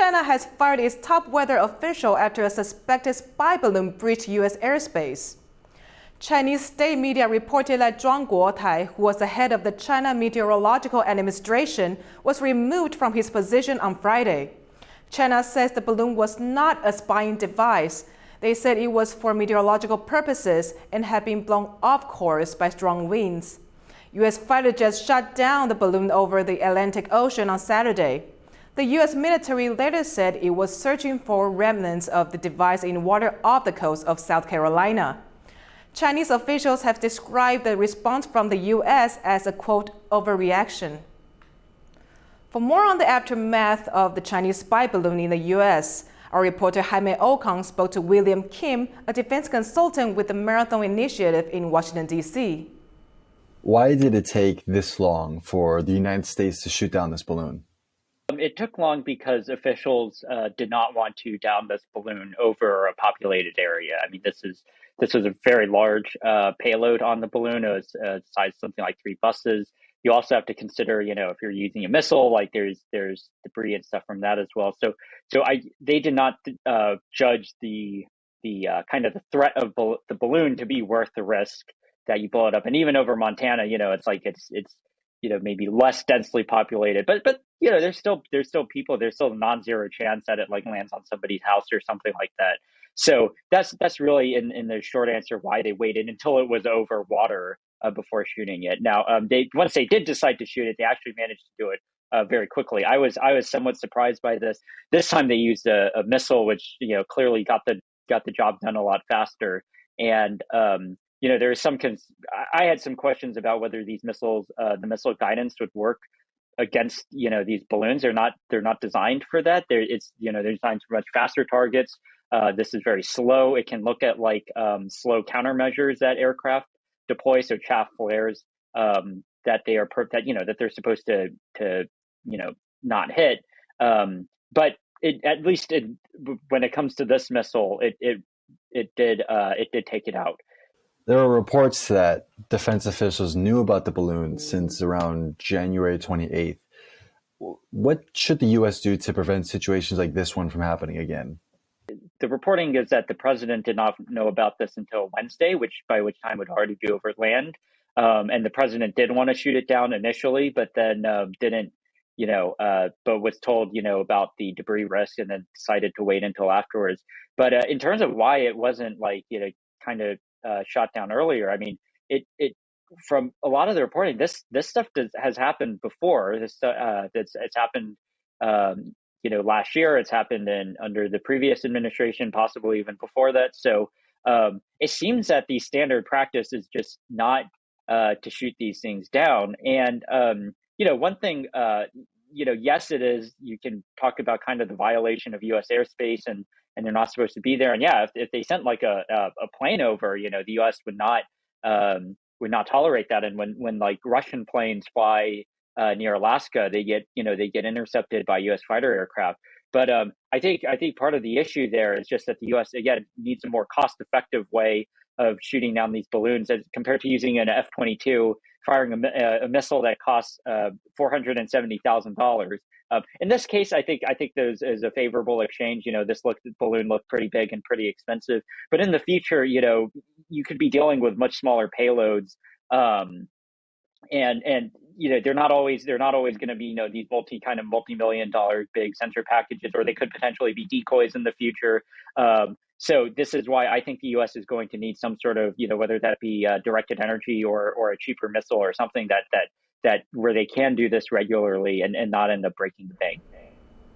China has fired its top weather official after a suspected spy balloon breached U.S. airspace. Chinese state media reported that Zhuang Guotai, who was the head of the China Meteorological Administration, was removed from his position on Friday. China says the balloon was not a spying device. They said it was for meteorological purposes and had been blown off course by strong winds. U.S. fighter jets shot down the balloon over the Atlantic Ocean on Saturday. The U.S. military later said it was searching for remnants of the device in water off the coast of South Carolina. Chinese officials have described the response from the U.S. as a, quote, overreaction. For more on the aftermath of the Chinese spy balloon in the U.S., our reporter Jaime Ocon spoke to William Kim, a defense consultant with the Marathon Initiative in Washington, D.C. Why did it take this long for the United States to shoot down this balloon? It took long because officials did not want to down this balloon over a populated area. I mean, this was a very large payload on the balloon. It was size something like 3 buses. You also have to consider, if you're using a missile, like there's debris and stuff from that as well. So they did not judge the kind of the threat of the balloon to be worth the risk that you blow it up. And even over Montana, it's like it's maybe less densely populated, but there's still people. There's still a non-zero chance that it like lands on somebody's house or something like that. So that's really in the short answer why they waited until it was over water before shooting it. Now, once they did decide to shoot it, they actually managed to do it very quickly. I was somewhat surprised by this. This time they used a missile, which clearly got the job done a lot faster. And there's I had some questions about whether these missiles, the missile guidance would work against these balloons. They're not designed for that. They're designed for much faster targets. This is very slow. It can look at like slow countermeasures that aircraft deploy, so chaff flares that they are that they're supposed to not hit. But at least when it comes to this missile, it did take it out. There are reports that defense officials knew about the balloon since around January 28th. What should the U.S. do to prevent situations like this one from happening again? The reporting is that the president did not know about this until Wednesday, by which time it would already be over land. And the president did want to shoot it down initially, but then didn't, but was told, about the debris risk and then decided to wait until afterwards. But in terms of why it wasn't kind of shot down earlier, I mean, it from a lot of the reporting, this stuff has happened before. It's happened, last year. It's happened under the previous administration, possibly even before that. So it seems that the standard practice is just not to shoot these things down. And one thing, yes, it is. You can talk about kind of the violation of U.S. airspace and they're not supposed to be there. And yeah, if they sent like a plane over, the U.S. would not tolerate that. And when like Russian planes fly near Alaska, they get intercepted by U.S. fighter aircraft. But I think part of the issue there is just that the U.S. again needs a more cost-effective way of shooting down these balloons as compared to using an F-22, firing a missile that costs $470,000. In this case, I think there's is a favorable exchange. This balloon looked pretty big and pretty expensive. But in the future, you could be dealing with much smaller payloads, and they're not always going to be these multi-million-dollar big sensor packages, or they could potentially be decoys in the future. So this is why I think the U.S. is going to need some sort of whether that be directed energy or a cheaper missile or something that where they can do this regularly and not end up breaking the bank.